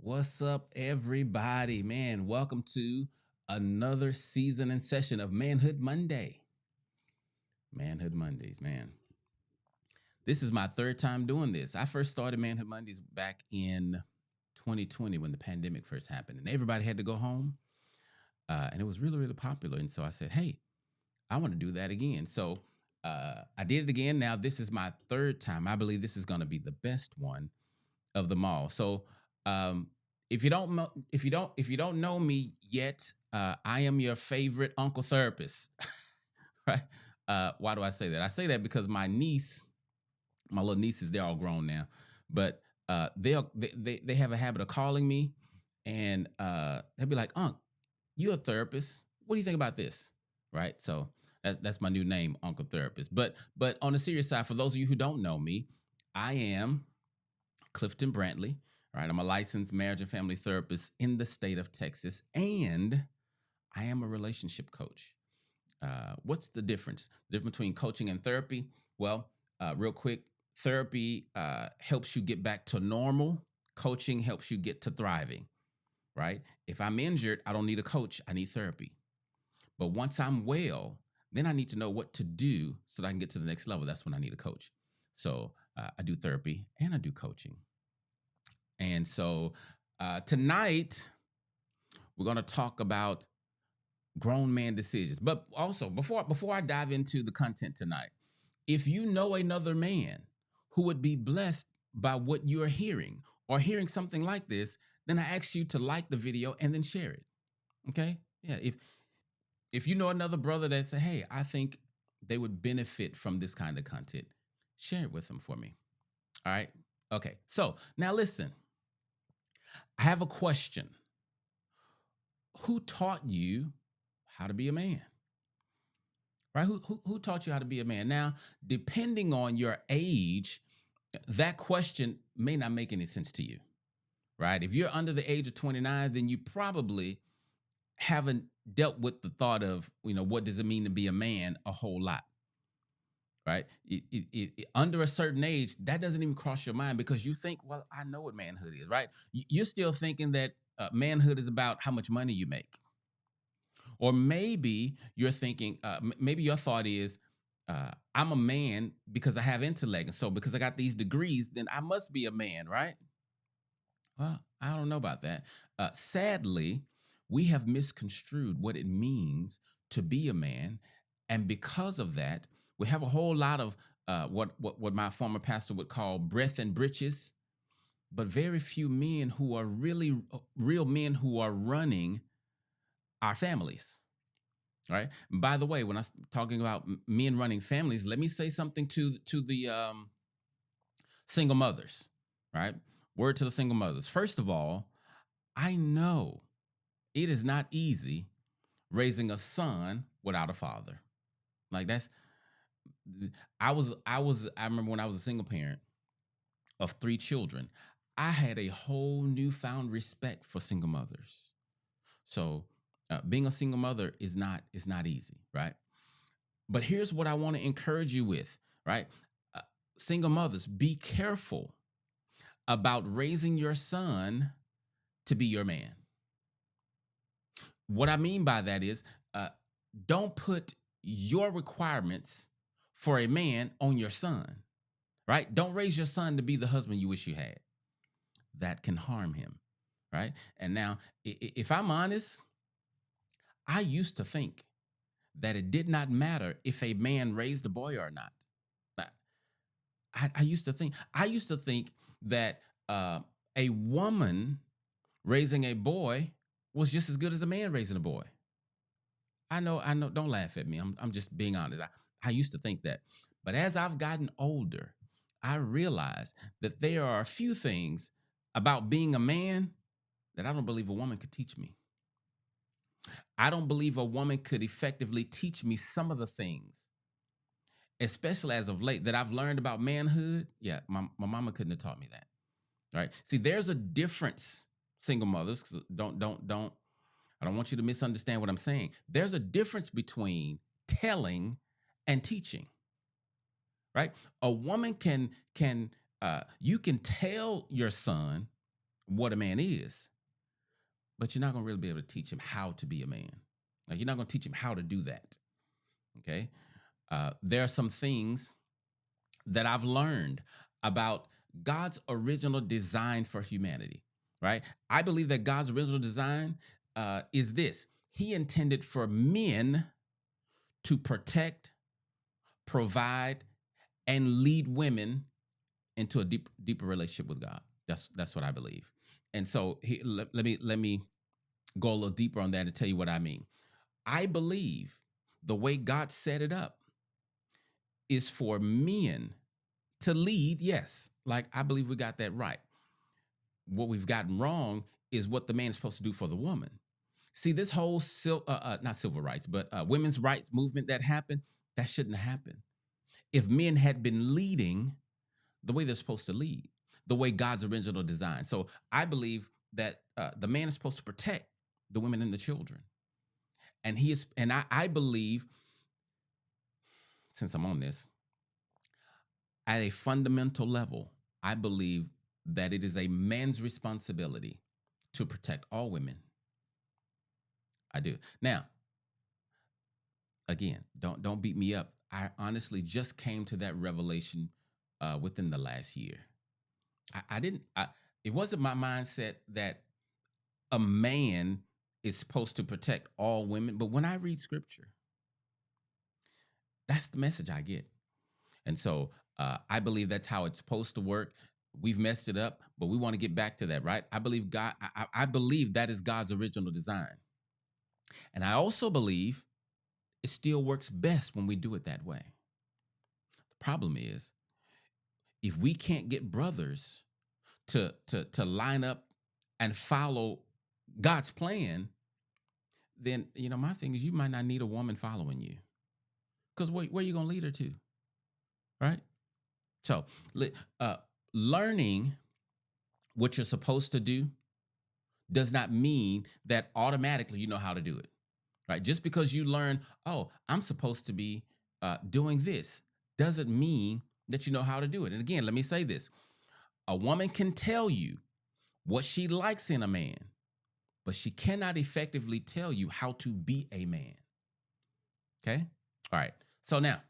What's up, everybody? Man, welcome to another season and session of Manhood Monday. Manhood Mondays, man. This is my third time doing this. I first started Manhood Mondays back in 2020 when the pandemic first happened, and everybody had to go home. And it was really, really popular. And so I said, hey, I want to do that again. So I did it again. Now, this is my third time. I believe this is going to be the best one of them all. So um, if you don't know me yet, I am your favorite uncle therapist. Right? Why do I say that? I say that because my little nieces, they're all grown now, but they have a habit of calling me, and they'll be like, "Unc, you a therapist? What do you think about this?" Right? So that's my new name, Uncle Therapist. But on the serious side, for those of you who don't know me, I am Clifton Brantley. All right, I'm a licensed marriage and family therapist in the state of Texas, and I am a relationship coach. What's the difference? The difference between coaching and therapy? Well, real quick, therapy helps you get back to normal. Coaching helps you get to thriving, right? If I'm injured, I don't need a coach, I need therapy. But once I'm well, then I need to know what to do so that I can get to the next level. That's when I need a coach. So I do therapy and I do coaching. And so tonight we're going to talk about grown man decisions. But also before I dive into the content tonight, if you know another man who would be blessed by what you're hearing or hearing something like this, then I ask you to like the video and then share it. Okay? Yeah, if you know another brother that say, "Hey, I think they would benefit from this kind of content," share it with them for me. All right? Okay. So, now listen. I have a question. Who taught you how to be a man? Right? Who taught you how to be a man? Now, depending on your age, that question may not make any sense to you, right? If you're under the age of 29, then you probably haven't dealt with the thought of, what does it mean to be a man a whole lot, right? Under a certain age, that doesn't even cross your mind because you think, well, I know what manhood is, right? You're still thinking that manhood is about how much money you make. Or maybe you're thinking, maybe your thought is, I'm a man because I have intellect. And so because I got these degrees, then I must be a man, right? Well, I don't know about that. Sadly, we have misconstrued what it means to be a man. And because of that, we have a whole lot of what my former pastor would call breath and breeches, but very few men who are really real men who are running our families. Right. By the way, when I'm talking about men running families, let me say something to the single mothers. Right. Word to the single mothers. First of all, I know it is not easy raising a son without a father. Like that's I remember when I was a single parent of three children, I had a whole newfound respect for single mothers. So being a single mother is not easy, right? But here's what I want to encourage you with, right? Uh, Single mothers, be careful about raising your son to be your man. What I mean by that is, uh, don't put your requirements for a man on your son, right? Don't raise your son to be the husband you wish you had. That can harm him, right? And now, if I'm honest, I used to think that it did not matter if a man raised a boy or not. I used to think that a woman raising a boy was just as good as a man raising a boy. I know. Don't laugh at me. I'm just being honest. I used to think that, but as I've gotten older, I realize that there are a few things about being a man that I don't believe a woman could teach me. I don't believe a woman could effectively teach me some of the things, especially as of late, that I've learned about manhood. Yeah, my mama couldn't have taught me that. Right. See, there's a difference, single mothers. 'Cause don't. I don't want you to misunderstand what I'm saying. There's a difference between telling and teaching. Right. A woman can you can tell your son what a man is, but you're not going to really be able to teach him how to be a man. Like, you're not going to teach him how to do that. Okay. There are some things that I've learned about God's original design for humanity, right? I believe that God's original design is this: He intended for men to protect, provide, and lead women into a deeper relationship with God. That's what I believe. And so let me go a little deeper on that and tell you what I mean. I believe the way God set it up is for men to lead. Yes, like, I believe we got that right. What we've gotten wrong is what the man is supposed to do for the woman. See, this whole not civil rights, but women's rights movement that happened, that shouldn't happen. If men had been leading the way they're supposed to lead, the way God's original design. So I believe that the man is supposed to protect the women and the children, and he is. And I believe, since I'm on this, at a fundamental level, I believe that it is a man's responsibility to protect all women. I do. Now, again, don't beat me up. I honestly just came to that revelation within the last year. I didn't. It wasn't my mindset that a man is supposed to protect all women, but when I read scripture, that's the message I get. And so I believe that's how it's supposed to work. We've messed it up, but we want to get back to that, right? I believe God. I believe that is God's original design, and I also believe it still works best when we do it that way. The problem is, if we can't get brothers to line up and follow God's plan, then, my thing is, you might not need a woman following you, because where are you gonna lead her to, right? So, uh, learning what you're supposed to do does not mean that automatically you know how to do it, right? Just because you learn, oh, I'm supposed to be doing this, doesn't mean that you know how to do it. And again, let me say this: a woman can tell you what she likes in a man, but she cannot effectively tell you how to be a man. Okay? All right. So now,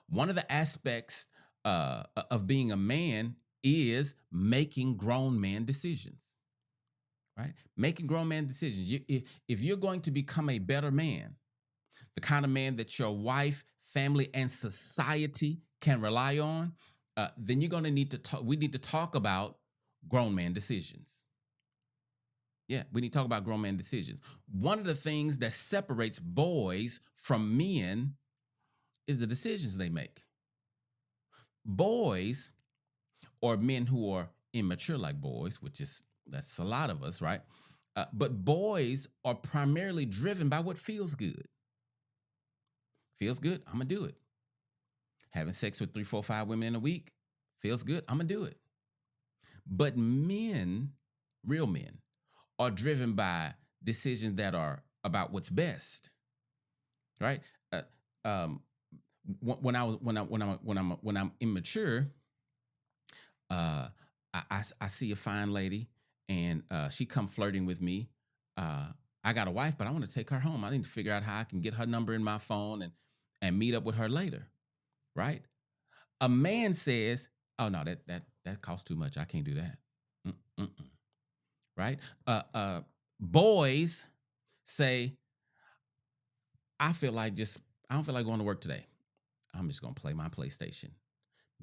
one of the aspects of being a man is making grown man decisions, right? Making grown man decisions. If you're going to become a better man, the kind of man that your wife, family, and society can rely on, then you're going to need to talk. We need to talk about grown man decisions. Yeah, we need to talk about grown man decisions. One of the things that separates boys from men is the decisions they make. Boys, or men who are immature like boys, that's a lot of us, right? But boys are primarily driven by what feels good. Feels good, I'm gonna do it. Having sex with 3, 4, 5 women in a week feels good, I'm gonna do it. But men, real men, are driven by decisions that are about what's best, right? Uh, um, when I'm immature, uh, I see a fine lady, and she come flirting with me. I got a wife, but I want to take her home. I need to figure out how I can get her number in my phone and meet up with her later, right? A man says, "Oh no, that costs too much. I can't do that." Mm-mm-mm. Right? Boys say, I don't feel like going to work today. I'm just gonna play my PlayStation."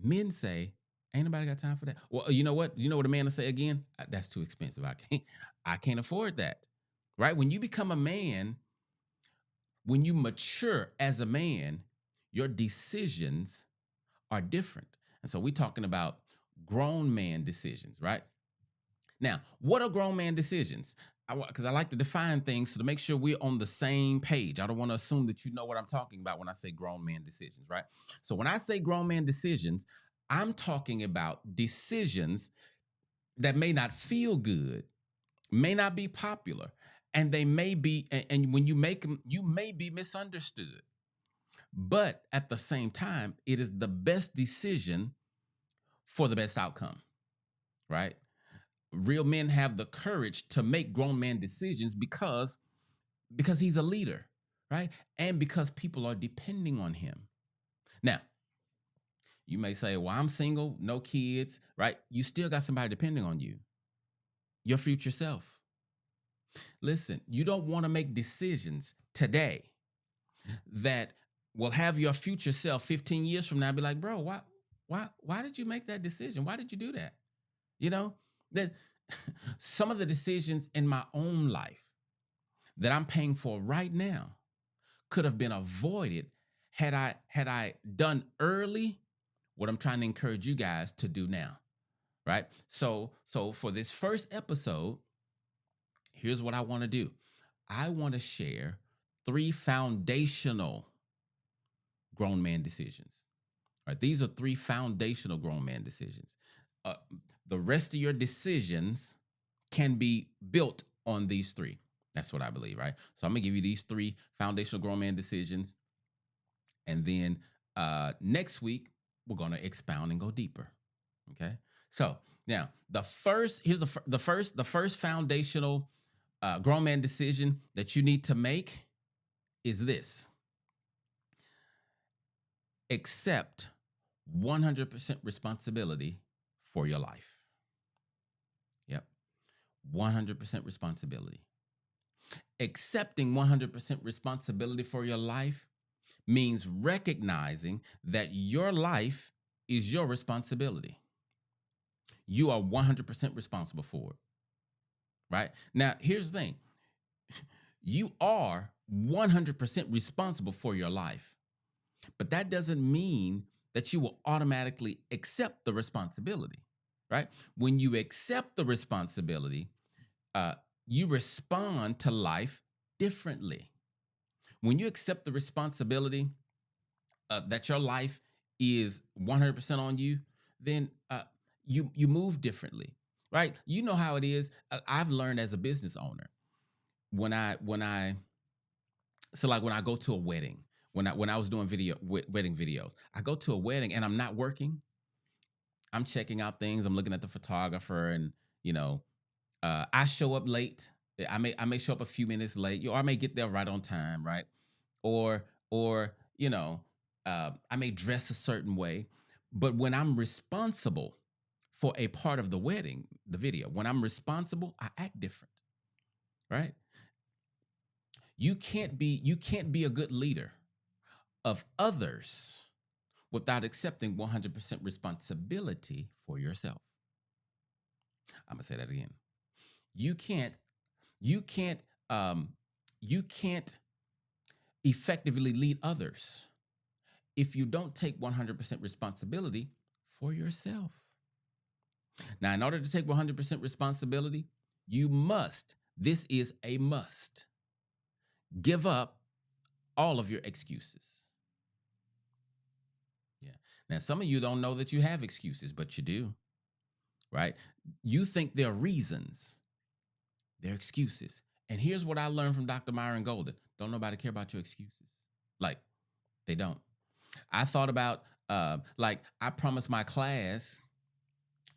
Men say, "Ain't nobody got time for that." Well, you know what? You know what a man will say again? That's too expensive. I can't afford that." Right? When you become a man, when you mature as a man, your decisions are different. And so we're talking about grown man decisions, right? Now, what are grown man decisions? Because I like to define things, so to make sure we're on the same page. I don't want to assume that you know what I'm talking about when I say grown man decisions, right? So when I say grown man decisions, I'm talking about decisions that may not feel good, may not be popular, and they may be, and when you make them, you may be misunderstood. But at the same time, it is the best decision for the best outcome, right? Real men have the courage to make grown man decisions because he's a leader, right? And because people are depending on him. Now, you may say, "Well, I'm single, no kids," right? You still got somebody depending on you, your future self. Listen, you don't want to make decisions today that will have your future self 15 years from now be like, "Bro, why did you make that decision? Why did you do that?" You know, that some of the decisions in my own life that I'm paying for right now could have been avoided had I done early what I'm trying to encourage you guys to do now, right? So for this first episode, here's what I want to do. I want to share 3 foundational grown man decisions. Right? These are 3 foundational grown man decisions. Uh, the rest of your decisions can be built on these 3. That's what I believe, right? So I'm gonna give you these 3 foundational grown man decisions, and then next week we're gonna expound and go deeper. Okay. So now the first here's the first foundational grown man decision that you need to make is this: accept 100% responsibility for your life. Yep. 100% responsibility. Accepting 100% responsibility for your life means recognizing that your life is your responsibility. You are 100% responsible for it, right? Now, here's the thing: you are 100% responsible for your life, but that doesn't mean that you will automatically accept the responsibility, right? When you accept the responsibility, uh, you respond to life differently. When you accept the responsibility that your life is 100% on you, then you move differently, right? You know how it is. I've learned as a business owner when I so like when I go to a wedding, when I was doing wedding videos, I go to a wedding and I'm not working. I'm checking out things. I'm looking at the photographer, and you know, I show up late. I may show up a few minutes late, or I may get there right on time, right? Or I may dress a certain way. But when I'm responsible for a part of the wedding, the video, when I'm responsible, I act different, right? You can't be a good leader of others without accepting 100% responsibility for yourself. I'm gonna say that again. You can't you can't um you can't effectively lead others if you don't take 100% responsibility for yourself. Now, in order to take 100% responsibility, you must, this is a must, give up all of your excuses. Yeah. Now, some of you don't know that you have excuses, but you do, right? You think they're reasons, they're excuses. And here's what I learned from Dr. Myron Golden: don't nobody care about your excuses. Like, they don't. I thought about, like, I promised my class,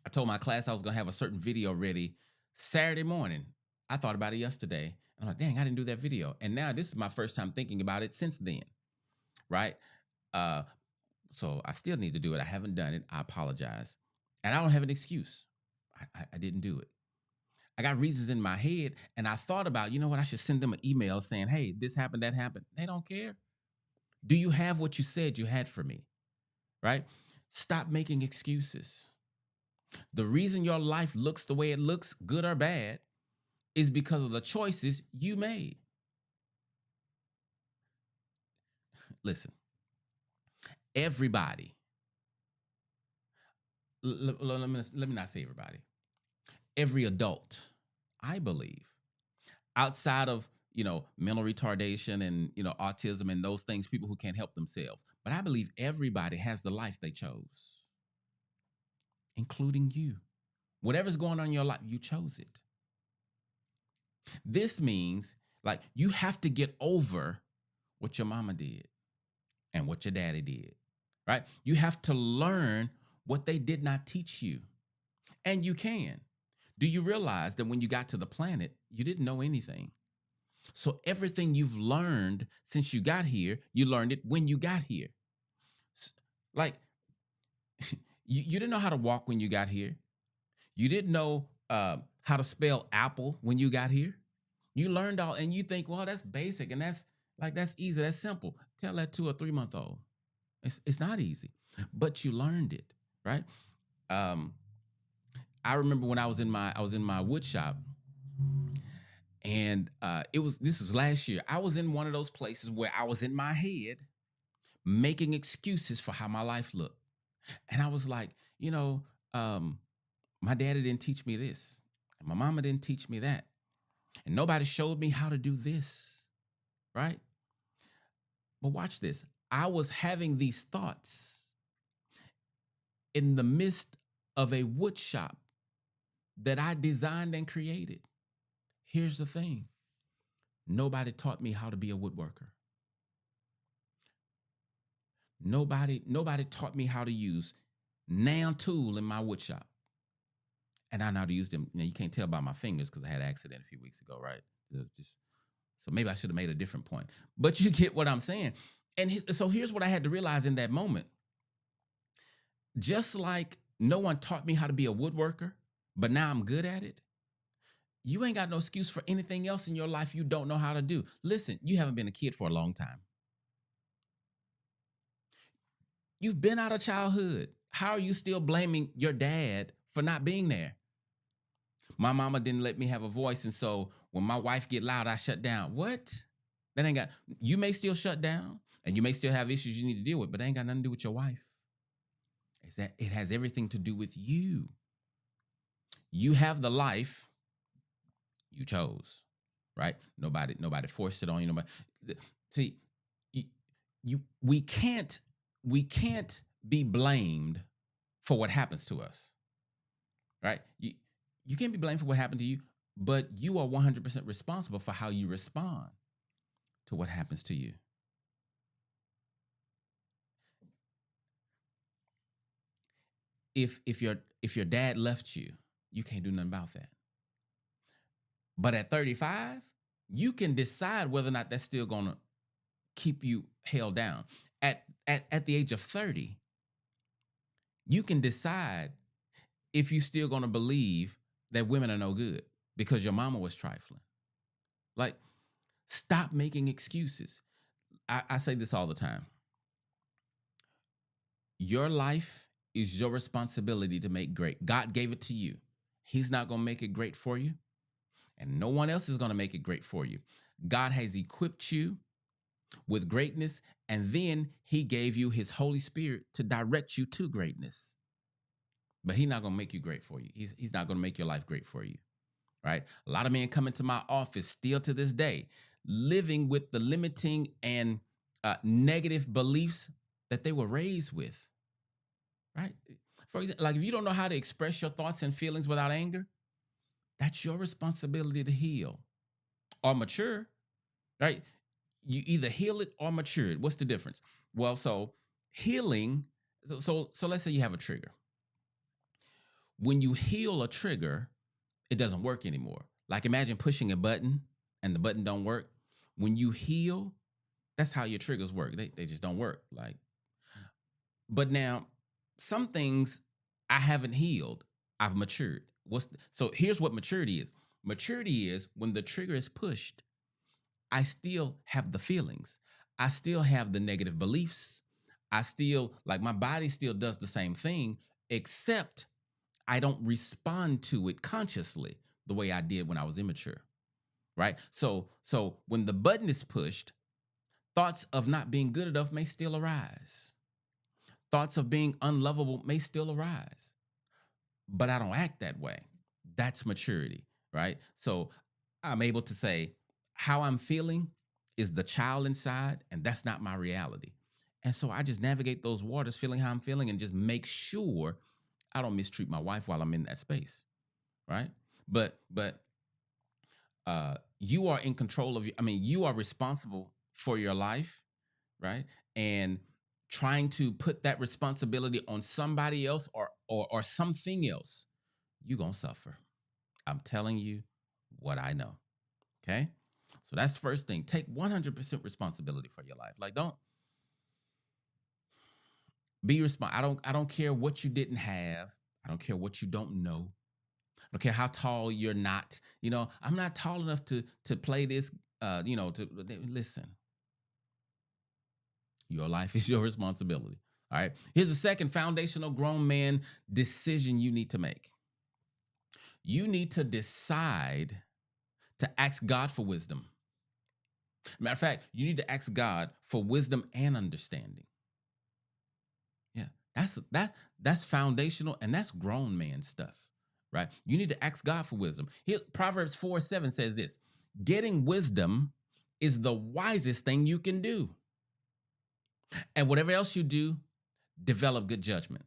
I told my class I was going to have a certain video ready Saturday morning. I thought about it yesterday. I'm like, dang, I didn't do that video. And now this is my first time thinking about it since then, right? Uh, so I still need to do it. I haven't done it. I apologize. And I don't have an excuse. I didn't do it. I got reasons in my head, and I thought about, you know what, I should send them an email saying, hey, this happened, that happened. They don't care. Do you have what you said you had for me? Right? Stop making excuses. The reason your life looks the way it looks, good or bad, is because of the choices you made. Listen, everybody, let me not say everybody, every adult, I believe, outside of, mental retardation and, autism and those things, people who can't help themselves. But I believe everybody has the life they chose, including you. Whatever's going on in your life, you chose it. This means, like, you have to get over what your mama did and what your daddy did, right? You have to learn what they did not teach you. And you can. Do you realize that when you got to the planet, you didn't know anything? So everything you've learned since you got here, you learned it when you got here. Like you didn't know how to walk when you got here. You didn't know how to spell apple when you got here. You learned all, and you think, well, that's basic, and that's easy, that's simple. Tell that to a 3-month old. It's not easy, but you learned it, right? Um, I remember when I was in my wood shop, and this was last year. I was in one of those places where I was in my head making excuses for how my life looked, and I was like, um, my daddy didn't teach me this, and my mama didn't teach me that, and nobody showed me how to do this, right? But watch this. I was having these thoughts in the midst of a wood shop that I designed and created. Here's the thing: nobody taught me how to be a woodworker. Nobody taught me how to use nail tool in my wood shop. And I know how to use them. Now, you can't tell by my fingers because I had an accident a few weeks ago, right? So maybe I should have made a different point. But you get what I'm saying. And so here's what I had to realize in that moment. Just like no one taught me how to be a woodworker, but now I'm good at it, you ain't got no excuse for anything else in your life you don't know how to do. Listen, you haven't been a kid for a long time. You've been out of childhood. How are you still blaming your dad for not being there? My mama didn't let me have a voice, and so when my wife get loud, I shut down. What? That ain't got. You may still shut down, and you may still have issues you need to deal with, but that ain't got nothing to do with your wife. It's that it has everything to do with you. You have the life you chose, right? Nobody forced it on you. Nobody. See, you, we can't be blamed for what happens to us, right? You can't be blamed for what happened to you, but you are 100% responsible for how you respond to what happens to you. If your dad left you, you can't do nothing about that. But at 35, you can decide whether or not that's still gonna keep you held down. At the age of 30, you can decide if you still gonna believe that women are no good because your mama was trifling. Like, stop making excuses. I say this all the time. Your life is your responsibility to make great. God gave it to you. He's not gonna make it great for you, and no one else is gonna make it great for you. God has equipped you with greatness, and then he gave you his Holy Spirit to direct you to greatness. But he's not going to make you great for you. He's not going to make your life great for you, right? A lot of men come into my office still to this day, living with the limiting and negative beliefs that they were raised with, right? For example, like if you don't know how to express your thoughts and feelings without anger, that's your responsibility to heal or mature, right? You either heal it or mature it. What's the difference? Well, so healing, so let's say you have a trigger. When you heal a trigger, it doesn't work anymore. Like imagine pushing a button and the button don't work. When you heal, that's how your triggers work. They just don't work. Like, but now some things I haven't healed, I've matured. So here's what maturity is. Maturity is when the trigger is pushed, I still have the feelings. I still have the negative beliefs. I still, like, my body still does the same thing, except I don't respond to it consciously the way I did when I was immature. Right? So when the button is pushed, thoughts of not being good enough may still arise. Thoughts of being unlovable may still arise. But I don't act that way. That's maturity, right? So I'm able to say how I'm feeling is the child inside, and that's not my reality. And so I just navigate those waters feeling how I'm feeling and just make sure I don't mistreat my wife while I'm in that space, right? But you are in control of you are responsible for your life, right? And trying to put that responsibility on somebody else or something else, you're gonna suffer. I'm telling you what I know. Okay. So that's the first thing. Take 100% responsibility for your life. Like, don't be responsible. I don't care what you didn't have. I don't care what you don't know. I don't care how tall you're not. I'm not tall enough to play this. To listen. Your life is your responsibility. All right. Here's the second foundational grown man decision you need to make. You need to decide to ask God for wisdom. Matter of fact, you need to ask God for wisdom and understanding. Yeah, that's foundational, and that's grown man stuff, right? You need to ask God for wisdom. Here, Proverbs 4:7 says this: getting wisdom is the wisest thing you can do. And whatever else you do, develop good judgment.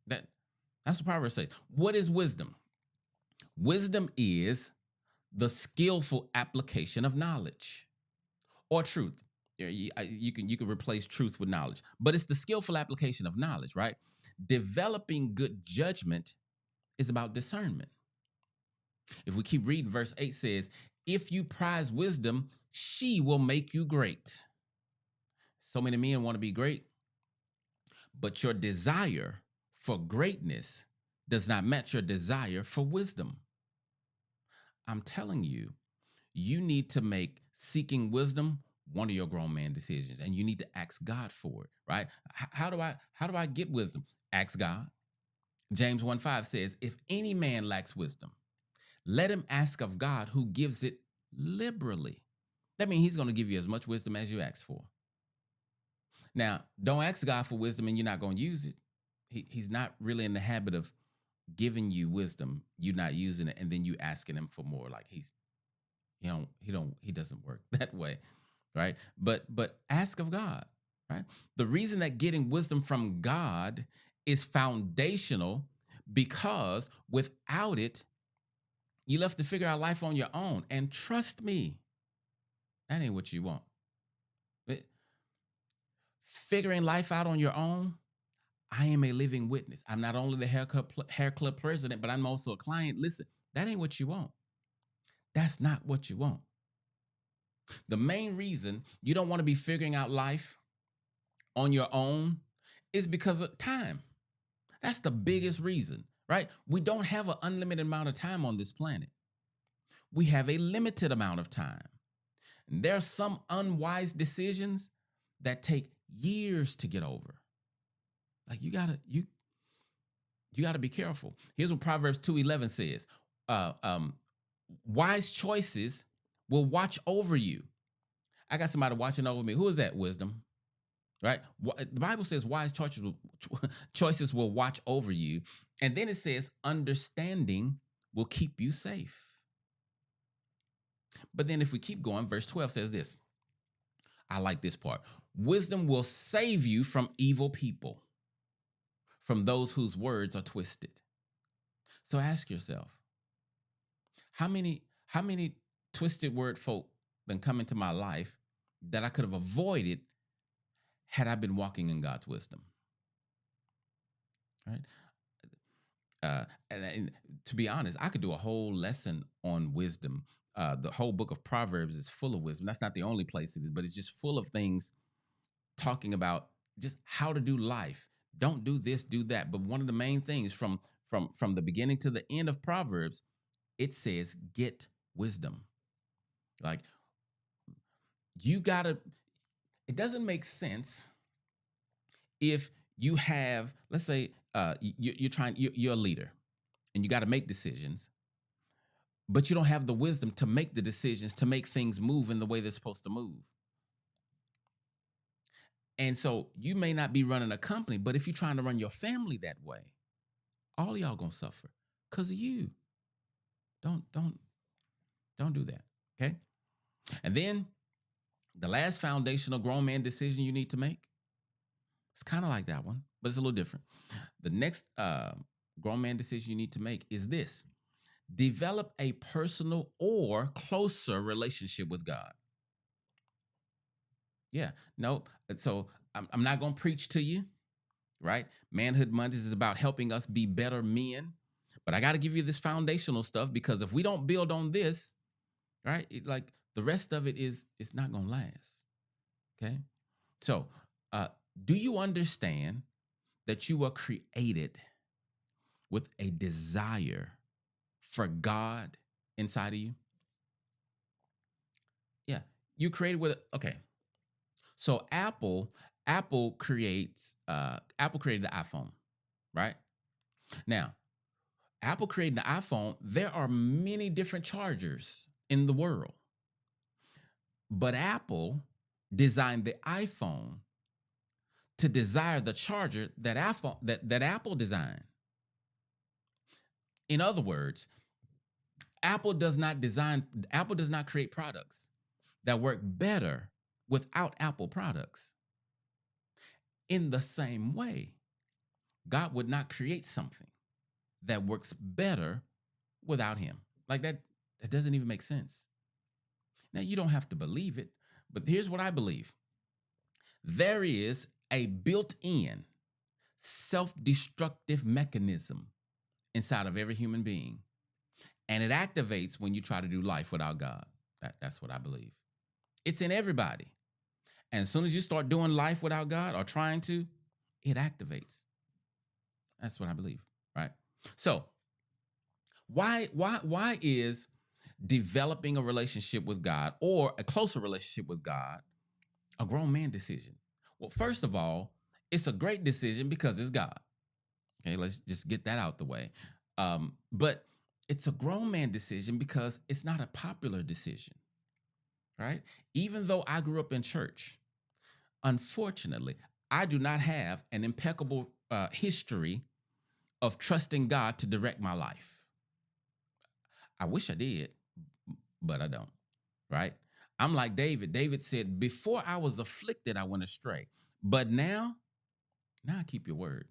That's what Proverbs says. What is wisdom? Wisdom is the skillful application of knowledge or truth. You can replace truth with knowledge, but it's the skillful application of knowledge, right? Developing good judgment is about discernment. If we keep reading, verse 8 says, if you prize wisdom, she will make you great. So many men want to be great, but your desire for greatness does not match your desire for wisdom. I'm telling you, you need to make seeking wisdom one of your grown man decisions, and you need to ask God for it, right? How do I get wisdom? Ask God. James 1:5 says, if any man lacks wisdom, let him ask of God, who gives it liberally. That means he's going to give you as much wisdom as you ask for. Now, don't ask God for wisdom and you're not going to use it. He's not really in the habit of giving you wisdom, you're not using it, and then you asking him for more. Like he doesn't work that way, right? But ask of God, right? The reason that getting wisdom from God is foundational, because without it, you left to figure out life on your own. And trust me, that ain't what you want. Figuring life out on your own, I am a living witness. I'm not only the hair club president, but I'm also a client. Listen, that ain't what you want. That's not what you want. The main reason you don't want to be figuring out life on your own is because of time. That's the biggest reason, right? We don't have an unlimited amount of time on this planet. We have a limited amount of time. And there are some unwise decisions that take years to get over. Like you gotta be careful. Here's what Proverbs 2:11 says: wise choices will watch over you. I got somebody watching over me. Who is that? Wisdom, right? The Bible says wise choices will watch over you, and then it says understanding will keep you safe. But then if we keep going, verse 12 says this. I like this part. Wisdom will save you from evil people, from those whose words are twisted. So ask yourself, how many twisted word folk been come into my life that I could have avoided had I been walking in God's wisdom? Right? And to be honest, I could do a whole lesson on wisdom. The whole book of Proverbs is full of wisdom. That's not the only place it is, but it's just full of things talking about just how to do life. Don't do this, do that. But one of the main things from the beginning to the end of Proverbs, it says get wisdom. Like you gotta. It doesn't make sense if you have, let's say, you're a leader and you got to make decisions, but you don't have the wisdom to make the decisions to make things move in the way they're supposed to move. And so you may not be running a company, but if you're trying to run your family that way, all of y'all gonna suffer because of you. Don't do that. Okay. And then the last foundational grown man decision you need to make, it's kind of like that one, but it's a little different. The next grown man decision you need to make is this: develop a personal or closer relationship with God. Yeah, no. So I'm not going to preach to you, right? Manhood Mondays is about helping us be better men. But I got to give you this foundational stuff because if we don't build on this, right, like the rest of it is it's not going to last. Okay. So, uh, do you understand that you were created with a desire for God inside of you? Yeah. You created with, okay. So Apple created the iPhone, right? Now, Apple created the iPhone, there are many different chargers in the world. But Apple designed the iPhone to desire the charger that Apple designed. In other words, Apple does not create products that work better without Apple products. In the same way, God would not create something that works better without him. Like that doesn't even make sense. Now you don't have to believe it, but here's what I believe. There is a built-in self-destructive mechanism inside of every human being, and it activates when you try to do life without God. That's what I believe. It's in everybody. And as soon as you start doing life without God or trying to, it activates. That's what I believe, right? So, why is developing a relationship with God or a closer relationship with God a grown man decision? Well, first of all, it's a great decision because it's God. Okay, let's just get that out the way. But it's a grown man decision because it's not a popular decision, right? Even though I grew up in church, unfortunately, I do not have an impeccable history of trusting God to direct my life. I wish I did, but I don't, right? I'm like David. David said, before I was afflicted, I went astray. But now I keep your word,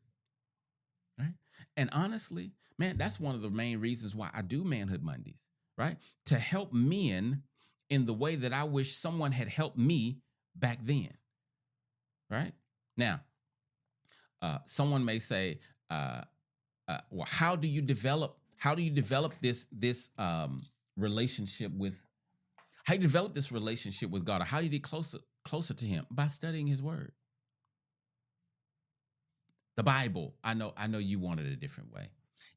right? And honestly, man, that's one of the main reasons why I do Manhood Mondays, right? To help men in the way that I wish someone had helped me back then, right? Now, someone may say, well, how do you develop this relationship with how do you develop this relationship with God, or how do you get closer to Him? By studying His Word, the Bible. I know you want it a different way.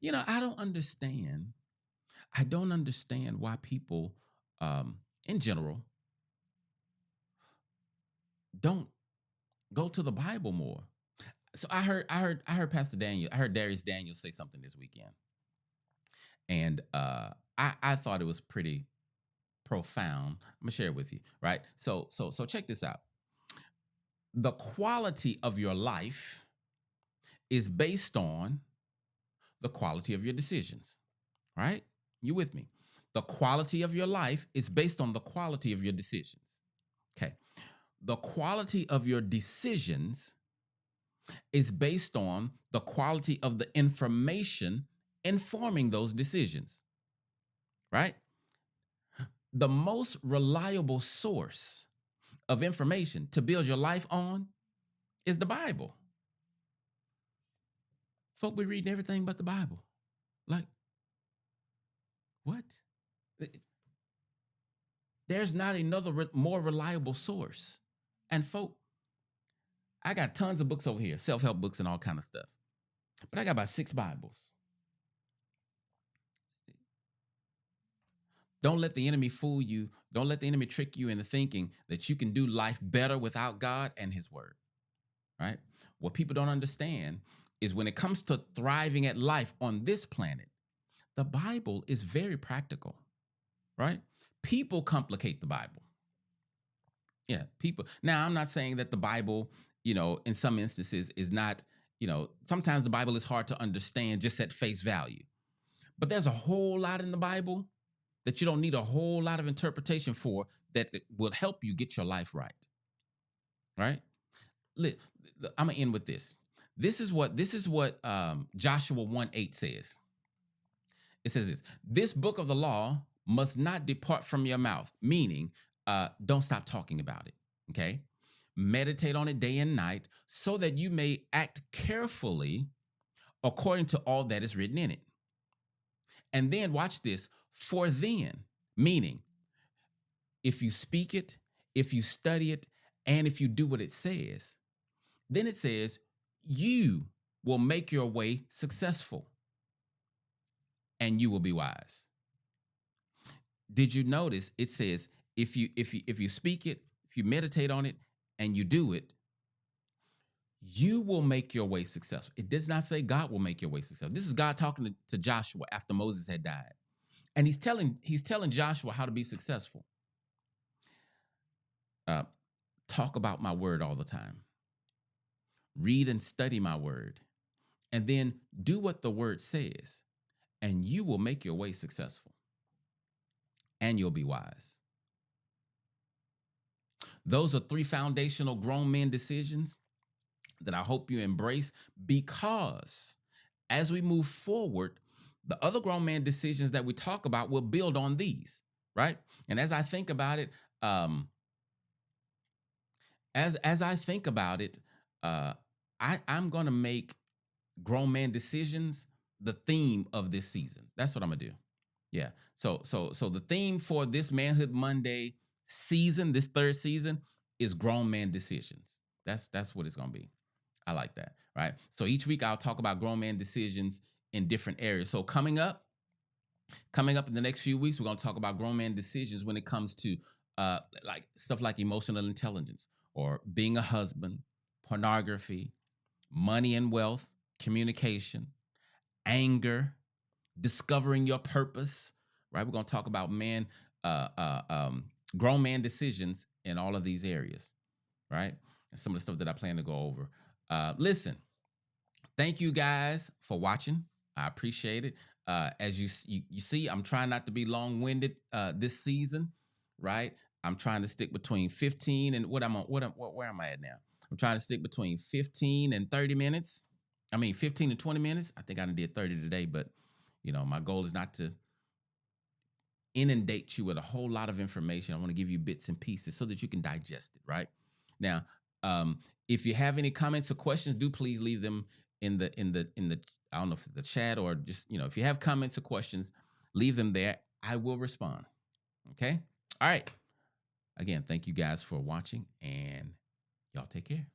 I don't understand. I don't understand why people, in general, don't go to the Bible more. So I heard Pastor Daniel. I heard Darius Daniel say something this weekend, and I thought it was pretty profound. I'm gonna share it with you, right? So check this out. The quality of your life is based on the quality of your decisions, right? You with me? The quality of your life is based on the quality of your decisions. Okay. The quality of your decisions is based on the quality of the information informing those decisions, right? The most reliable source of information to build your life on is the Bible. Folk, we reading everything but the Bible. Like, what? There's not another more reliable source. And folk, I got tons of books over here, self-help books and all kind of stuff. But I got about 6 Bibles. Don't let the enemy fool you. Don't let the enemy trick you into thinking that you can do life better without God and his word, right? What people don't understand is when it comes to thriving at life on this planet, the Bible is very practical, right? People complicate the Bible. Yeah, people. Now, I'm not saying that the Bible, in some instances is not, sometimes the Bible is hard to understand just at face value. But there's a whole lot in the Bible that you don't need a whole lot of interpretation for that will help you get your life right. Right? I'm gonna end with this. This is what Joshua 1:8 says. It says this book of the law must not depart from your mouth, meaning don't stop talking about it. Okay. Meditate on it day and night so that you may act carefully according to all that is written in it. And then watch this, for then, meaning if you speak it, if you study it, and if you do what it says, then it says you will make your way successful and you will be wise. Did you notice it says if you speak it, if you meditate on it and you do it, you will make your way successful. It does not say God will make your way successful. This is God talking to Joshua after Moses had died. And he's telling Joshua how to be successful. Uh, talk about my word all the time. Read and study my word. And then do what the word says, and you will make your way successful. And you'll be wise. Those are 3 foundational grown men decisions that I hope you embrace, because as we move forward, the other grown man decisions that we talk about will build on these, right? And as I think about it, as I think about it, uh, I'm gonna make grown man decisions the theme of this season. That's what I'm gonna do. Yeah. So the theme for this Manhood Monday season, this 3rd season, is grown man decisions. That's what it's gonna be. I like that. Right. So each week I'll talk about grown man decisions in different areas. So coming up in the next few weeks, we're gonna talk about grown man decisions when it comes to like stuff like emotional intelligence or being a husband, pornography, money and wealth, communication, anger, discovering your purpose, right? We're going to talk about grown man decisions in all of these areas, right? And some of the stuff that I plan to go over. Listen, thank you guys for watching. I appreciate it. As you see, I'm trying not to be long winded this season, right? I'm trying to stick between 15 and where am I at now? I'm trying to stick between 15 and 30 minutes. I mean, 15 to 20 minutes. I think I did 30 today, but my goal is not to inundate you with a whole lot of information. I want to give you bits and pieces so that you can digest it, right? Now, if you have any comments or questions, do please leave them in the I don't know if the chat or just, if you have comments or questions, leave them there. I will respond. Okay? All right. Again, thank you guys for watching, and y'all take care.